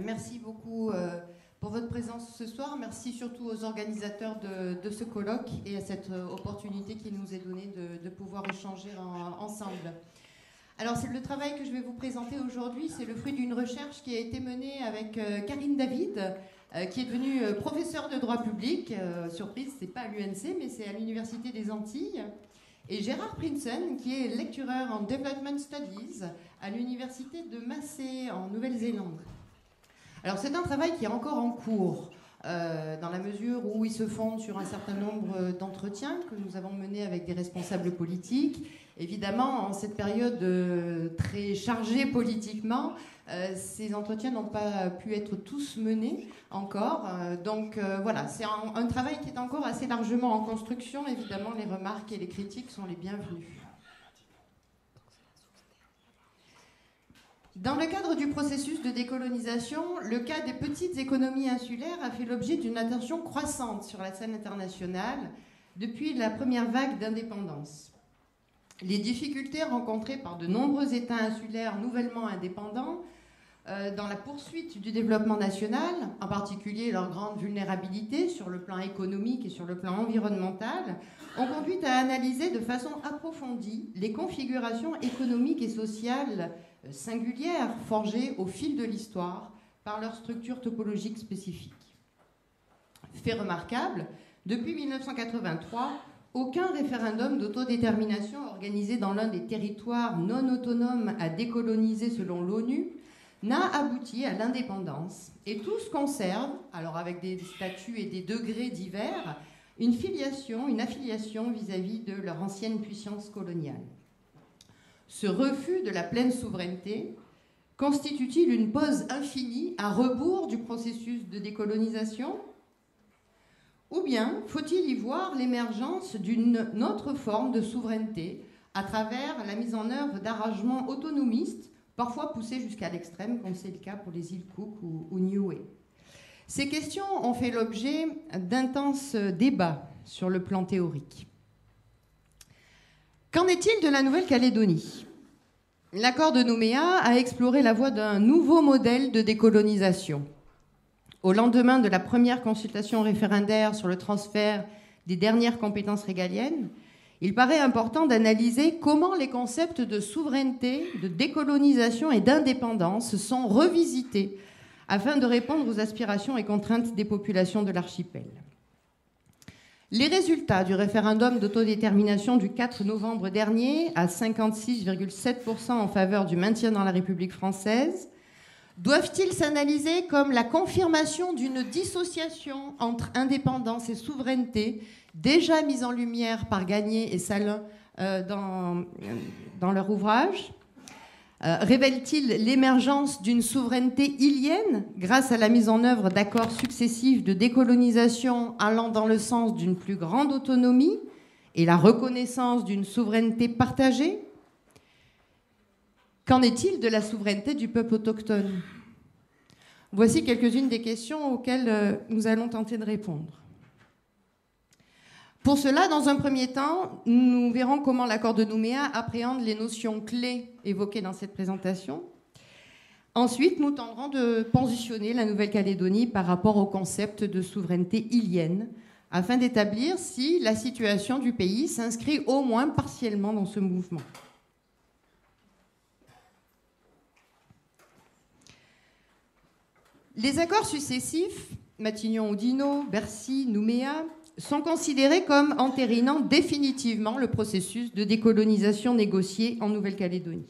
Merci beaucoup pour votre présence ce soir. Merci surtout aux organisateurs de ce colloque et à cette opportunité qui nous est donnée de pouvoir échanger ensemble. Alors, c'est le travail que je vais vous présenter aujourd'hui. C'est le fruit d'une recherche qui a été menée avec Karine David, qui est devenue professeure de droit public. Surprise, c'est pas à l'UNC, mais c'est à l'Université des Antilles. Et Gérard Prinsen, qui est lecturer en Development Studies à l'Université de Massey, en Nouvelle-Zélande. Alors, c'est un travail qui est encore en cours, dans la mesure où il se fonde sur un certain nombre d'entretiens que nous avons menés avec des responsables politiques. Évidemment, en cette période très chargée politiquement, ces entretiens n'ont pas pu être tous menés encore. Donc voilà, c'est un travail qui est encore assez largement en construction. Évidemment, les remarques et les critiques sont les bienvenues. Dans le cadre du processus de décolonisation, le cas des petites économies insulaires a fait l'objet d'une attention croissante sur la scène internationale depuis la première vague d'indépendance. Les difficultés rencontrées par de nombreux États insulaires nouvellement indépendants dans la poursuite du développement national, en particulier leur grande vulnérabilité sur le plan économique et sur le plan environnemental, ont conduit à analyser de façon approfondie les configurations économiques et sociales singulières forgées au fil de l'histoire par leur structure topologique spécifique. Fait remarquable, depuis 1983, aucun référendum d'autodétermination organisé dans l'un des territoires non autonomes à décoloniser selon l'ONU n'a abouti à l'indépendance, et tous conservent, alors avec des statuts et des degrés divers, une affiliation vis-à-vis de leur ancienne puissance coloniale. Ce refus de la pleine souveraineté constitue-t-il une pause infinie à rebours du processus de décolonisation ? Ou bien faut-il y voir l'émergence d'une autre forme de souveraineté à travers la mise en œuvre d'arrangements autonomistes, parfois poussés jusqu'à l'extrême, comme c'est le cas pour les îles Cook ou Niue. Ces questions ont fait l'objet d'intenses débats sur le plan théorique. Qu'en est-il de la Nouvelle-Calédonie ? L'accord de Nouméa a exploré la voie d'un nouveau modèle de décolonisation. Au lendemain de la première consultation référendaire sur le transfert des dernières compétences régaliennes, il paraît important d'analyser comment les concepts de souveraineté, de décolonisation et d'indépendance sont revisités afin de répondre aux aspirations et contraintes des populations de l'archipel. Les résultats du référendum d'autodétermination du 4 novembre dernier, à 56,7% en faveur du maintien dans la République française, doivent-ils s'analyser comme la confirmation d'une dissociation entre indépendance et souveraineté, déjà mise en lumière par Gagné et Salin dans leur ouvrage ? Révèle-t-il l'émergence d'une souveraineté ilienne grâce à la mise en œuvre d'accords successifs de décolonisation allant dans le sens d'une plus grande autonomie et la reconnaissance d'une souveraineté partagée ? Qu'en est-il de la souveraineté du peuple autochtone ? Voici quelques-unes des questions auxquelles nous allons tenter de répondre. Pour cela, dans un premier temps, nous verrons comment l'accord de Nouméa appréhende les notions clés évoquées dans cette présentation. Ensuite, nous tenterons de positionner la Nouvelle-Calédonie par rapport au concept de souveraineté ilienne, afin d'établir si la situation du pays s'inscrit au moins partiellement dans ce mouvement. Les accords successifs, Matignon-Oudinot, Bercy, Nouméa, sont considérés comme entérinant définitivement le processus de décolonisation négocié en Nouvelle-Calédonie.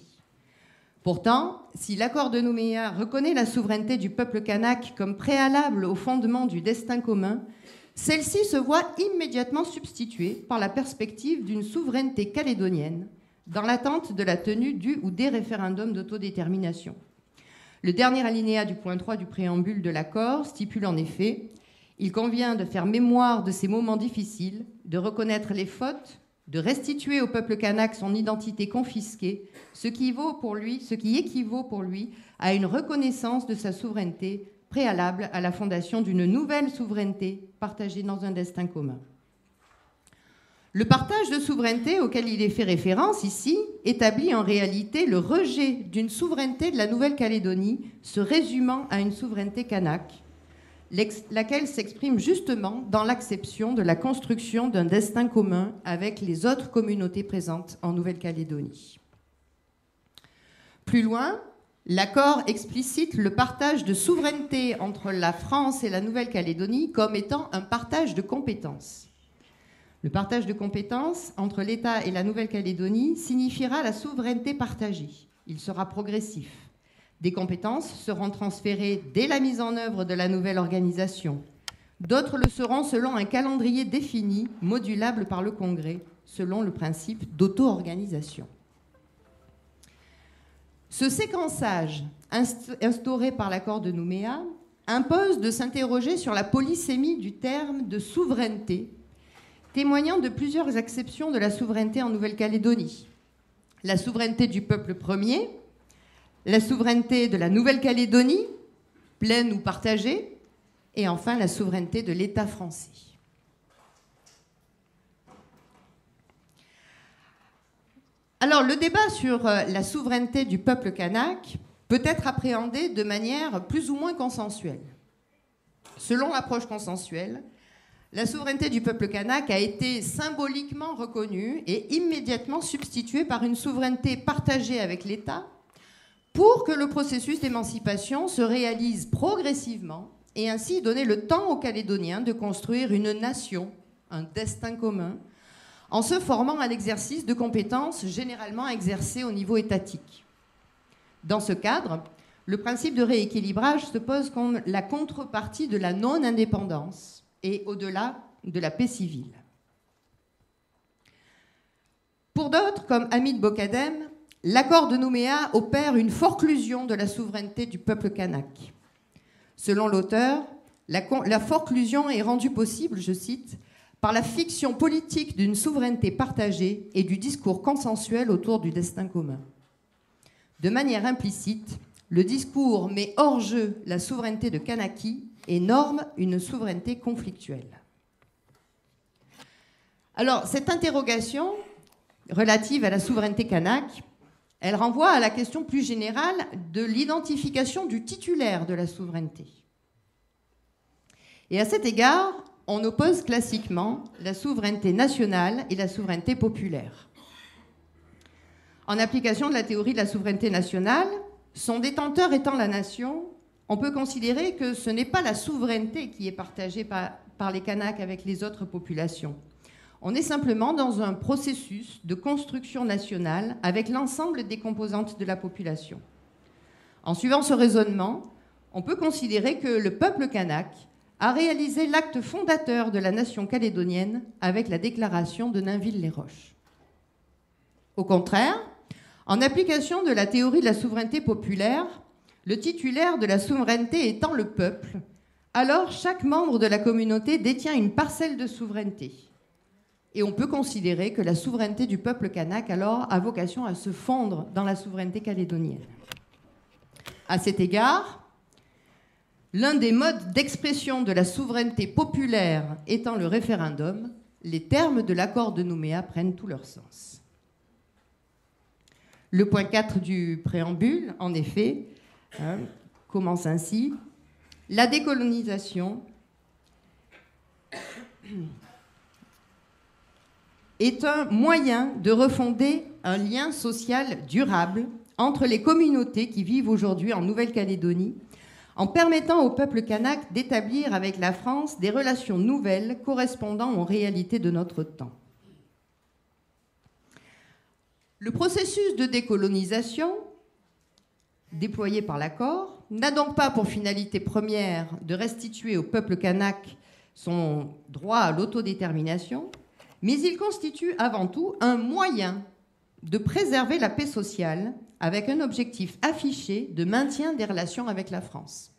Pourtant, si l'accord de Nouméa reconnaît la souveraineté du peuple kanak comme préalable au fondement du destin commun, celle-ci se voit immédiatement substituée par la perspective d'une souveraineté calédonienne dans l'attente de la tenue du ou des référendums d'autodétermination. Le dernier alinéa du point 3 du préambule de l'accord stipule en effet « Il convient de faire mémoire de ces moments difficiles, de reconnaître les fautes, de restituer au peuple kanak son identité confisquée, ce qui équivaut pour lui à une reconnaissance de sa souveraineté préalable à la fondation d'une nouvelle souveraineté partagée dans un destin commun. » Le partage de souveraineté auquel il est fait référence ici établit en réalité le rejet d'une souveraineté de la Nouvelle-Calédonie se résumant à une souveraineté kanak, laquelle s'exprime justement dans l'acception de la construction d'un destin commun avec les autres communautés présentes en Nouvelle-Calédonie. Plus loin, l'accord explicite le partage de souveraineté entre la France et la Nouvelle-Calédonie comme étant un partage de compétences. Le partage de compétences entre l'État et la Nouvelle-Calédonie signifiera la souveraineté partagée. Il sera progressif. Des compétences seront transférées dès la mise en œuvre de la nouvelle organisation. D'autres le seront selon un calendrier défini, modulable par le Congrès, selon le principe d'auto-organisation. Ce séquençage, instauré par l'accord de Nouméa, impose de s'interroger sur la polysémie du terme de souveraineté, témoignant de plusieurs acceptions de la souveraineté en Nouvelle-Calédonie. La souveraineté du peuple premier, la souveraineté de la Nouvelle-Calédonie, pleine ou partagée, et enfin la souveraineté de l'État français. Alors, le débat sur la souveraineté du peuple kanak peut être appréhendé de manière plus ou moins consensuelle. Selon l'approche consensuelle, la souveraineté du peuple kanak a été symboliquement reconnue et immédiatement substituée par une souveraineté partagée avec l'État pour que le processus d'émancipation se réalise progressivement et ainsi donner le temps aux Calédoniens de construire une nation, un destin commun, en se formant à l'exercice de compétences généralement exercées au niveau étatique. Dans ce cadre, le principe de rééquilibrage se pose comme la contrepartie de la non-indépendance et au-delà de la paix civile. Pour d'autres, comme Hamid Bokadem, l'accord de Nouméa opère une forclusion de la souveraineté du peuple kanak. Selon l'auteur, la forclusion est rendue possible, je cite, par la fiction politique d'une souveraineté partagée et du discours consensuel autour du destin commun. De manière implicite, le discours met hors jeu la souveraineté de Kanaki et norme une souveraineté conflictuelle. Alors, cette interrogation relative à la souveraineté kanak, elle renvoie à la question plus générale de l'identification du titulaire de la souveraineté. Et à cet égard, on oppose classiquement la souveraineté nationale et la souveraineté populaire. En application de la théorie de la souveraineté nationale, son détenteur étant la nation, on peut considérer que ce n'est pas la souveraineté qui est partagée par les Kanaks avec les autres populations. On est simplement dans un processus de construction nationale avec l'ensemble des composantes de la population. En suivant ce raisonnement, on peut considérer que le peuple kanak a réalisé l'acte fondateur de la nation calédonienne avec la déclaration de Nainville-les-Roches. Au contraire, en application de la théorie de la souveraineté populaire, le titulaire de la souveraineté étant le peuple, alors chaque membre de la communauté détient une parcelle de souveraineté. Et on peut considérer que la souveraineté du peuple kanak alors a vocation à se fondre dans la souveraineté calédonienne. À cet égard, l'un des modes d'expression de la souveraineté populaire étant le référendum, les termes de l'accord de Nouméa prennent tout leur sens. Le point 4 du préambule, en effet, commence ainsi. La décolonisation est un moyen de refonder un lien social durable entre les communautés qui vivent aujourd'hui en Nouvelle-Calédonie, en permettant au peuple kanak d'établir avec la France des relations nouvelles correspondant aux réalités de notre temps. Le processus de décolonisation déployé par l'accord n'a donc pas pour finalité première de restituer au peuple kanak son droit à l'autodétermination, mais il constitue avant tout un moyen de préserver la paix sociale avec un objectif affiché de maintien des relations avec la France.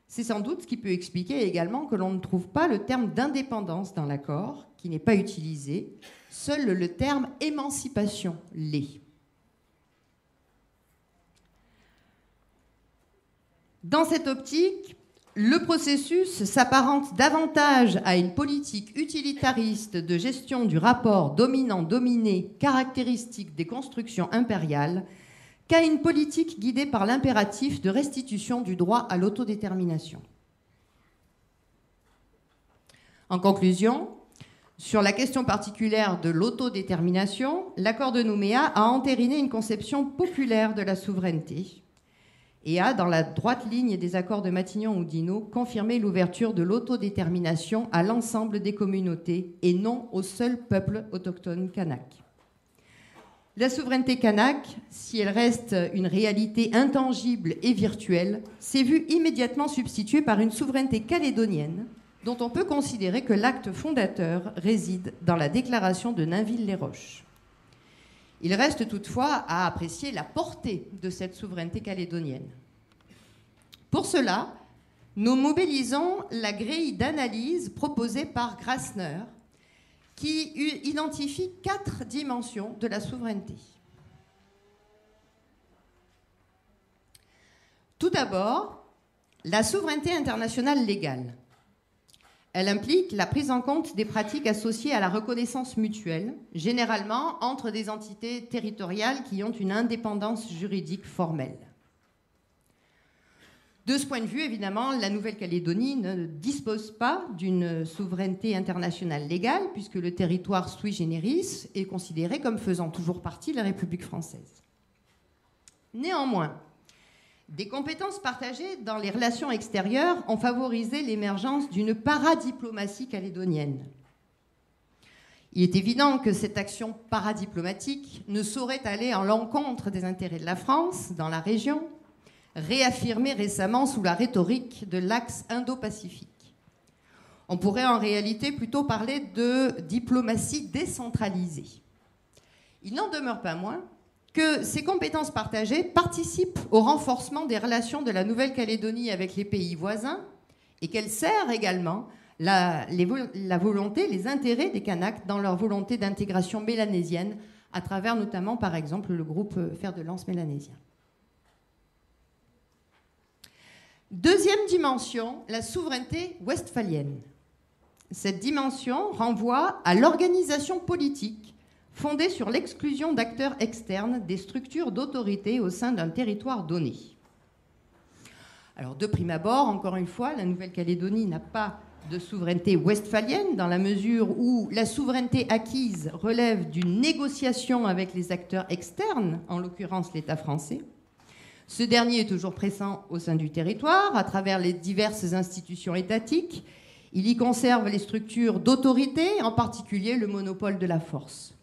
C'est sans doute ce qui peut expliquer également que l'on ne trouve pas le terme d'indépendance dans l'accord, qui n'est pas utilisé, seul le terme émancipation l'est. Dans cette optique, le processus s'apparente davantage à une politique utilitariste de gestion du rapport dominant-dominé caractéristique des constructions impériales qu'à une politique guidée par l'impératif de restitution du droit à l'autodétermination. En conclusion, sur la question particulière de l'autodétermination, l'accord de Nouméa a entériné une conception populaire de la souveraineté et a, dans la droite ligne des accords de Matignon-Oudinot, confirmé l'ouverture de l'autodétermination à l'ensemble des communautés et non au seul peuple autochtone kanak. La souveraineté kanak, si elle reste une réalité intangible et virtuelle, s'est vue immédiatement substituée par une souveraineté calédonienne dont on peut considérer que l'acte fondateur réside dans la déclaration de Nainville-les-Roches. Il reste toutefois à apprécier la portée de cette souveraineté calédonienne. Pour cela, nous mobilisons la grille d'analyse proposée par Grassner, qui identifie 4 dimensions de la souveraineté. Tout d'abord, la souveraineté internationale légale. Elle implique la prise en compte des pratiques associées à la reconnaissance mutuelle, généralement entre des entités territoriales qui ont une indépendance juridique formelle. De ce point de vue, évidemment, la Nouvelle-Calédonie ne dispose pas d'une souveraineté internationale légale, puisque le territoire sui generis est considéré comme faisant toujours partie de la République française. Néanmoins, des compétences partagées dans les relations extérieures ont favorisé l'émergence d'une paradiplomatie calédonienne. Il est évident que cette action paradiplomatique ne saurait aller en l'encontre des intérêts de la France dans la région, réaffirmée récemment sous la rhétorique de l'axe Indo-Pacifique. On pourrait en réalité plutôt parler de diplomatie décentralisée. Il n'en demeure pas moins que ces compétences partagées participent au renforcement des relations de la Nouvelle-Calédonie avec les pays voisins et qu'elles servent également la volonté, les intérêts des Kanaks dans leur volonté d'intégration mélanésienne à travers notamment, par exemple, le groupe Fer de Lance mélanésien. Deuxième dimension, la souveraineté westphalienne. Cette dimension renvoie à l'organisation politique fondée sur l'exclusion d'acteurs externes des structures d'autorité au sein d'un territoire donné. Alors, de prime abord, encore une fois, la Nouvelle-Calédonie n'a pas de souveraineté westphalienne dans la mesure où la souveraineté acquise relève d'une négociation avec les acteurs externes, en l'occurrence l'État français. Ce dernier est toujours présent au sein du territoire à travers les diverses institutions étatiques. Il y conserve les structures d'autorité, en particulier le monopole de la force.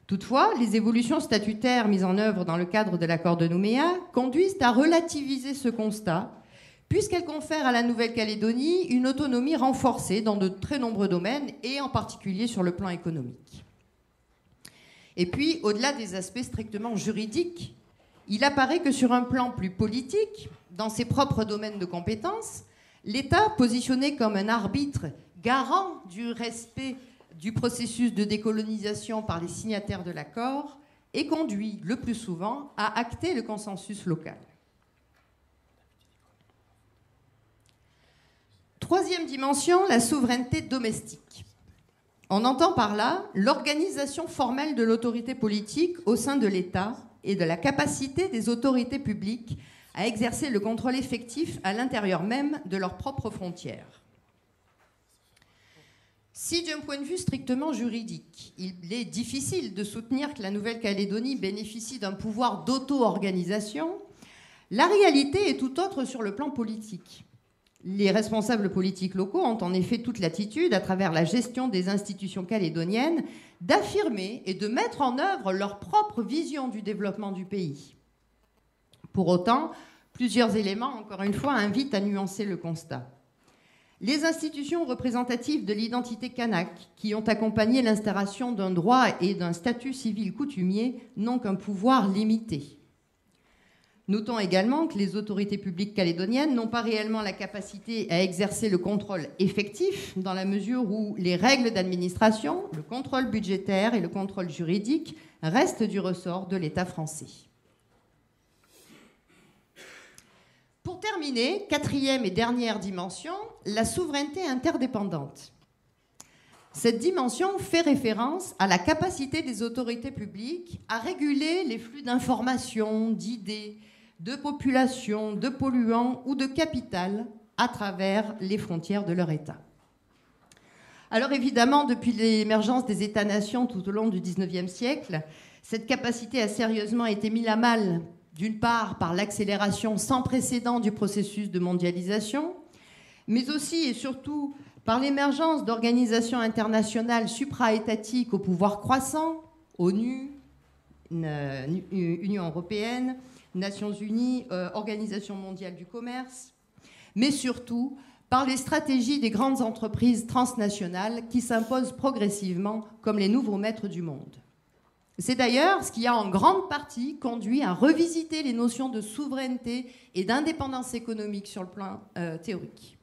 Toutefois, les évolutions statutaires mises en œuvre dans le cadre de l'accord de Nouméa conduisent à relativiser ce constat, puisqu'elles confèrent à la Nouvelle-Calédonie une autonomie renforcée dans de très nombreux domaines, et en particulier sur le plan économique. Et puis, au-delà des aspects strictement juridiques, il apparaît que sur un plan plus politique, dans ses propres domaines de compétences, l'État, positionné comme un arbitre garant du respect du processus de décolonisation par les signataires de l'accord, est conduit le plus souvent à acter le consensus local. Troisième dimension, la souveraineté domestique. On entend par là l'organisation formelle de l'autorité politique au sein de l'État et de la capacité des autorités publiques à exercer le contrôle effectif à l'intérieur même de leurs propres frontières. Si, d'un point de vue strictement juridique, il est difficile de soutenir que la Nouvelle-Calédonie bénéficie d'un pouvoir d'auto-organisation, la réalité est tout autre sur le plan politique. Les responsables politiques locaux ont en effet toute latitude, à travers la gestion des institutions calédoniennes, d'affirmer et de mettre en œuvre leur propre vision du développement du pays. Pour autant, plusieurs éléments, encore une fois, invitent à nuancer le constat. Les institutions représentatives de l'identité kanak, qui ont accompagné l'instauration d'un droit et d'un statut civil coutumier, n'ont qu'un pouvoir limité. Notons également que les autorités publiques calédoniennes n'ont pas réellement la capacité à exercer le contrôle effectif, dans la mesure où les règles d'administration, le contrôle budgétaire et le contrôle juridique restent du ressort de l'État français. Pour terminer, quatrième et dernière dimension, la souveraineté interdépendante. Cette dimension fait référence à la capacité des autorités publiques à réguler les flux d'informations, d'idées, de populations, de polluants ou de capital à travers les frontières de leur État. Alors évidemment, depuis l'émergence des États-nations tout au long du XIXe siècle, cette capacité a sérieusement été mise à mal, d'une part par l'accélération sans précédent du processus de mondialisation, mais aussi et surtout par l'émergence d'organisations internationales supra-étatiques au pouvoir croissant, ONU, Union européenne, Nations unies, Organisation mondiale du commerce, mais surtout par les stratégies des grandes entreprises transnationales qui s'imposent progressivement comme les nouveaux maîtres du monde. C'est d'ailleurs ce qui a en grande partie conduit à revisiter les notions de souveraineté et d'indépendance économique sur le plan théorique.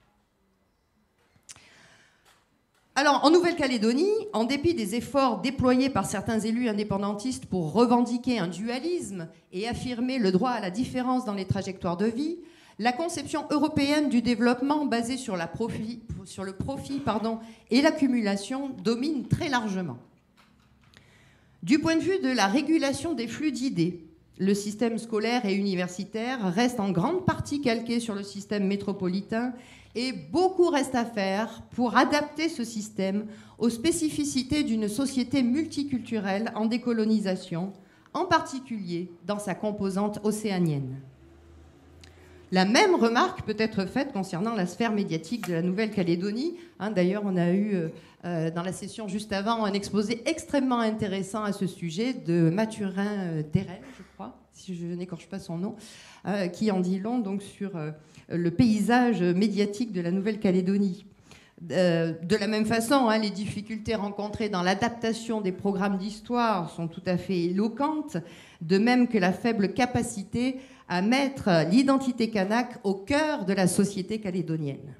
Alors, en Nouvelle-Calédonie, en dépit des efforts déployés par certains élus indépendantistes pour revendiquer un dualisme et affirmer le droit à la différence dans les trajectoires de vie, la conception européenne du développement basée sur le profit et l'accumulation domine très largement. Du point de vue de la régulation des flux d'idées, le système scolaire et universitaire reste en grande partie calqué sur le système métropolitain et beaucoup reste à faire pour adapter ce système aux spécificités d'une société multiculturelle en décolonisation, en particulier dans sa composante océanienne. La même remarque peut être faite concernant la sphère médiatique de la Nouvelle-Calédonie. D'ailleurs, on a eu dans la session juste avant un exposé extrêmement intéressant à ce sujet de Mathurin Terrel, je crois, si je n'écorche pas son nom, qui en dit long donc, sur le paysage médiatique de la Nouvelle-Calédonie. De la même façon, les difficultés rencontrées dans l'adaptation des programmes d'histoire sont tout à fait éloquentes, de même que la faible capacité à mettre l'identité kanak au cœur de la société calédonienne.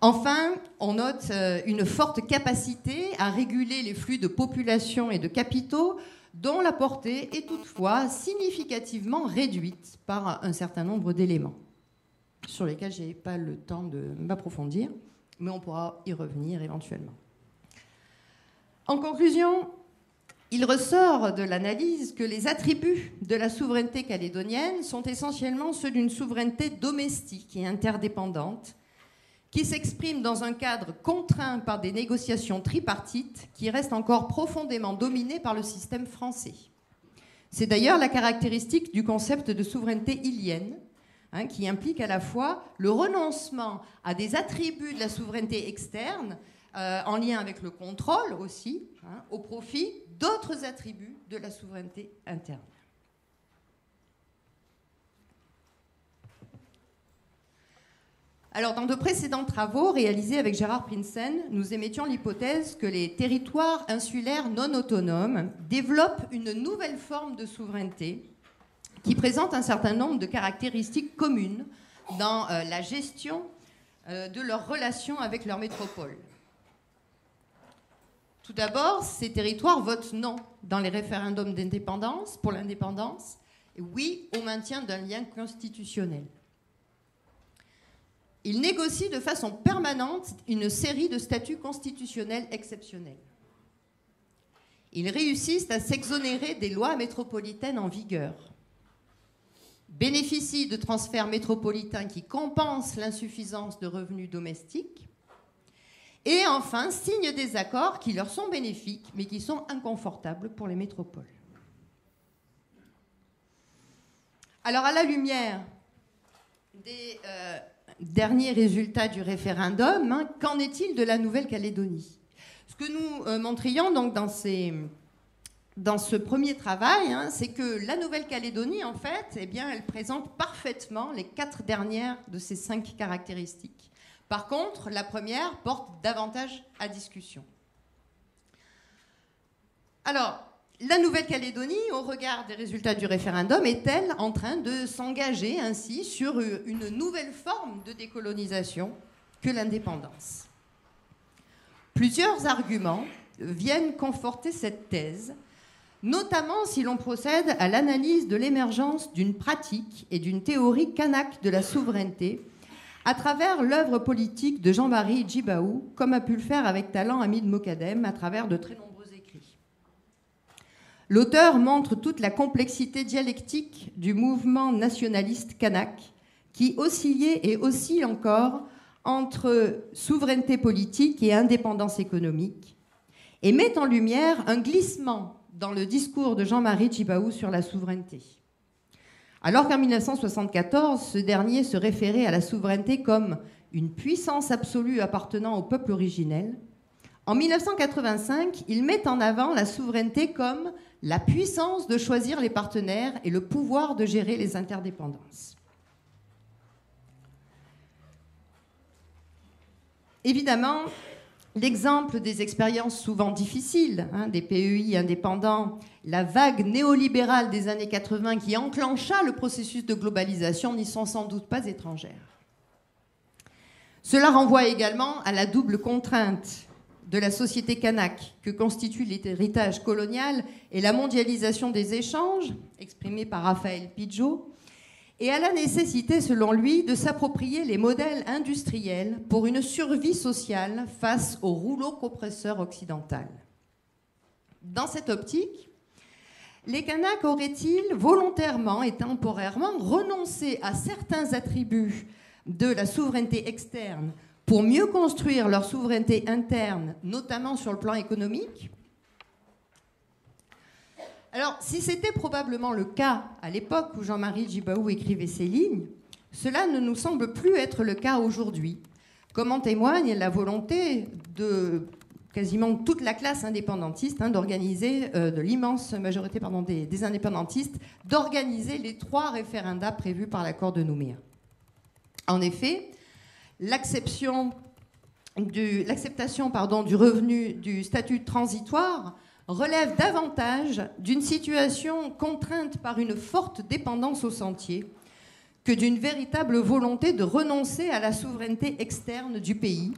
Enfin, on note une forte capacité à réguler les flux de population et de capitaux dont la portée est toutefois significativement réduite par un certain nombre d'éléments sur lesquels je n'ai pas le temps de m'approfondir, mais on pourra y revenir éventuellement. En conclusion, il ressort de l'analyse que les attributs de la souveraineté calédonienne sont essentiellement ceux d'une souveraineté domestique et interdépendante qui s'exprime dans un cadre contraint par des négociations tripartites qui restent encore profondément dominées par le système français. C'est d'ailleurs la caractéristique du concept de souveraineté ilienne, qui implique à la fois le renoncement à des attributs de la souveraineté externe, en lien avec le contrôle aussi, au profit d'autres attributs de la souveraineté interne. Alors, dans de précédents travaux réalisés avec Gérard Prinsen, nous émettions l'hypothèse que les territoires insulaires non autonomes développent une nouvelle forme de souveraineté qui présente un certain nombre de caractéristiques communes dans la gestion de leurs relations avec leur métropole. Tout d'abord, ces territoires votent non dans les référendums d'indépendance, pour l'indépendance, et oui au maintien d'un lien constitutionnel. Ils négocient de façon permanente une série de statuts constitutionnels exceptionnels. Ils réussissent à s'exonérer des lois métropolitaines en vigueur, bénéficient de transferts métropolitains qui compensent l'insuffisance de revenus domestiques, et enfin signent des accords qui leur sont bénéfiques, mais qui sont inconfortables pour les métropoles. Alors, à la lumière des derniers résultats du référendum, qu'en est-il de la Nouvelle-Calédonie ? Ce que nous montrions donc dans ce premier travail, c'est que la Nouvelle-Calédonie, en fait, elle présente parfaitement les 4 dernières de ces 5 caractéristiques. Par contre, la première porte davantage à discussion. Alors, la Nouvelle-Calédonie, au regard des résultats du référendum, est-elle en train de s'engager ainsi sur une nouvelle forme de décolonisation que l'indépendance ? Plusieurs arguments viennent conforter cette thèse, notamment si l'on procède à l'analyse de l'émergence d'une pratique et d'une théorie kanak de la souveraineté à travers l'œuvre politique de Jean-Marie Djibaou, comme a pu le faire avec talent Hamid Mokadem à travers de très nombreux écrits. L'auteur montre toute la complexité dialectique du mouvement nationaliste kanak qui oscillait et oscille encore entre souveraineté politique et indépendance économique et met en lumière un glissement dans le discours de Jean-Marie Djibaou sur la souveraineté. Alors qu'en 1974, ce dernier se référait à la souveraineté comme une puissance absolue appartenant au peuple originel, en 1985, il met en avant la souveraineté comme la puissance de choisir les partenaires et le pouvoir de gérer les interdépendances. Évidemment, l'exemple des expériences souvent difficiles, des PEI indépendants, la vague néolibérale des années 80 qui enclencha le processus de globalisation n'y sont sans doute pas étrangères. Cela renvoie également à la double contrainte de la société kanak que constitue l'héritage colonial et la mondialisation des échanges, exprimée par Raphaël Pidgeot, et à la nécessité, selon lui, de s'approprier les modèles industriels pour une survie sociale face au rouleau compresseur occidental. Dans cette optique, les Kanaks auraient-ils volontairement et temporairement renoncé à certains attributs de la souveraineté externe pour mieux construire leur souveraineté interne, notamment sur le plan économique ? Alors, si c'était probablement le cas à l'époque où Jean-Marie Djibaou écrivait ces lignes, cela ne nous semble plus être le cas aujourd'hui, comme en témoigne la volonté de quasiment toute la classe indépendantiste d'organiser, de l'immense majorité des indépendantistes, d'organiser les 3 référendums prévus par l'accord de Nouméa. En effet, l'acceptation du revenu du statut transitoire relève davantage d'une situation contrainte par une forte dépendance au sentier que d'une véritable volonté de renoncer à la souveraineté externe du pays,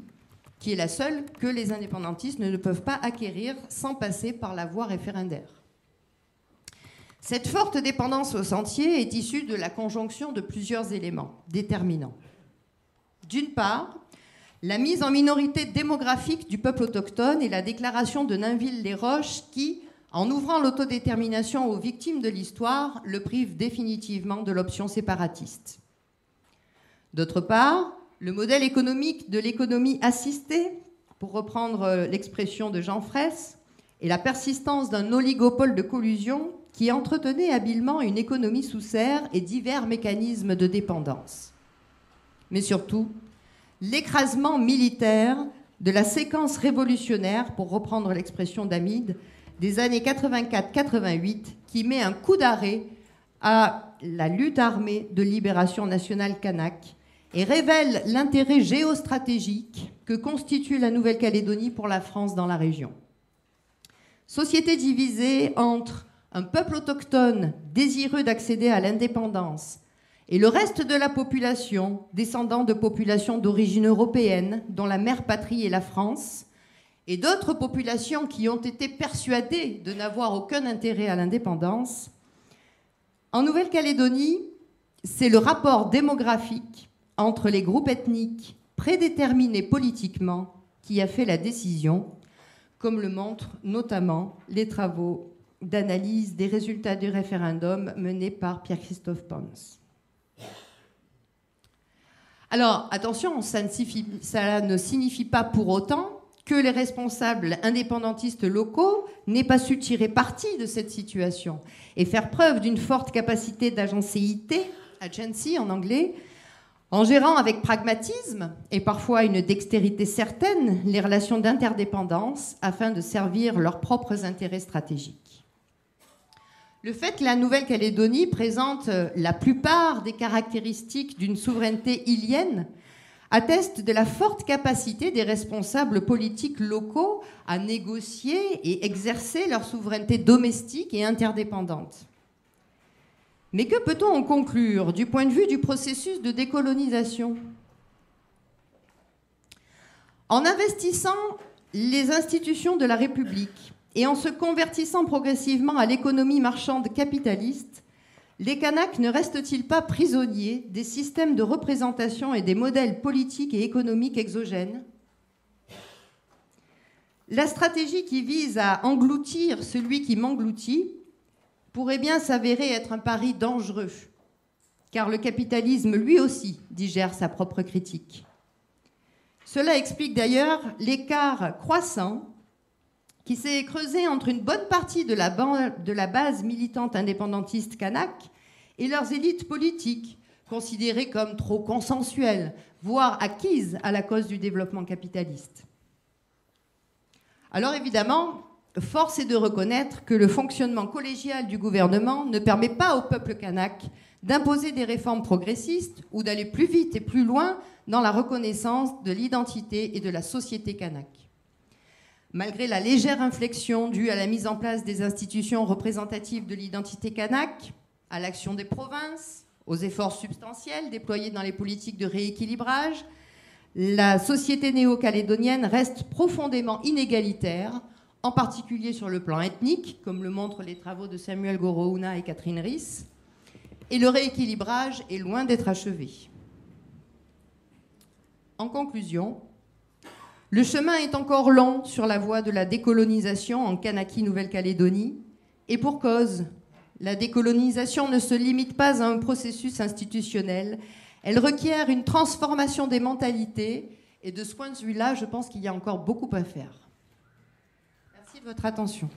qui est la seule que les indépendantistes ne peuvent pas acquérir sans passer par la voie référendaire. Cette forte dépendance au sentier est issue de la conjonction de plusieurs éléments déterminants. D'une part, la mise en minorité démographique du peuple autochtone et la déclaration de Nainville-les-Roches qui, en ouvrant l'autodétermination aux victimes de l'histoire, le prive définitivement de l'option séparatiste. D'autre part, le modèle économique de l'économie assistée, pour reprendre l'expression de Jean Fraisse, et la persistance d'un oligopole de collusion qui entretenait habilement une économie sous serre et divers mécanismes de dépendance. Mais surtout, l'écrasement militaire de la séquence révolutionnaire, pour reprendre l'expression d'Hamid, des années 84-88, qui met un coup d'arrêt à la lutte armée de libération nationale kanak et révèle l'intérêt géostratégique que constitue la Nouvelle-Calédonie pour la France dans la région. Société divisée entre un peuple autochtone désireux d'accéder à l'indépendance et le reste de la population, descendant de populations d'origine européenne, dont la mère patrie est la France, et d'autres populations qui ont été persuadées de n'avoir aucun intérêt à l'indépendance, en Nouvelle-Calédonie, c'est le rapport démographique entre les groupes ethniques prédéterminés politiquement qui a fait la décision, comme le montrent notamment les travaux d'analyse des résultats du référendum menés par Pierre-Christophe Pons. Alors, attention, ça ne signifie pas pour autant que les responsables indépendantistes locaux n'aient pas su tirer parti de cette situation et faire preuve d'une forte capacité d'agencéité, agency en anglais, en gérant avec pragmatisme et parfois une dextérité certaine les relations d'interdépendance afin de servir leurs propres intérêts stratégiques. Le fait que la Nouvelle-Calédonie présente la plupart des caractéristiques d'une souveraineté ilienne atteste de la forte capacité des responsables politiques locaux à négocier et exercer leur souveraineté domestique et interdépendante. Mais que peut-on en conclure du point de vue du processus de décolonisation ? En investissant les institutions de la République Et en se convertissant progressivement à l'économie marchande capitaliste, les Kanaks ne restent-ils pas prisonniers des systèmes de représentation et des modèles politiques et économiques exogènes ? La stratégie qui vise à engloutir celui qui m'engloutit pourrait bien s'avérer être un pari dangereux, car le capitalisme, lui aussi, digère sa propre critique. Cela explique d'ailleurs l'écart croissant qui s'est creusé entre une bonne partie de la base militante indépendantiste kanak et leurs élites politiques, considérées comme trop consensuelles, voire acquises à la cause du développement capitaliste. Alors évidemment, force est de reconnaître que le fonctionnement collégial du gouvernement ne permet pas au peuple kanak d'imposer des réformes progressistes ou d'aller plus vite et plus loin dans la reconnaissance de l'identité et de la société kanak. Malgré la légère inflexion due à la mise en place des institutions représentatives de l'identité kanak, à l'action des provinces, aux efforts substantiels déployés dans les politiques de rééquilibrage, la société néo-calédonienne reste profondément inégalitaire, en particulier sur le plan ethnique, comme le montrent les travaux de Samuel Gorohouna et Catherine Riss, et le rééquilibrage est loin d'être achevé. En conclusion, le chemin est encore long sur la voie de la décolonisation en Kanaki-Nouvelle-Calédonie, et pour cause, la décolonisation ne se limite pas à un processus institutionnel, elle requiert une transformation des mentalités, et de ce point de vue-là, je pense qu'il y a encore beaucoup à faire. Merci de votre attention.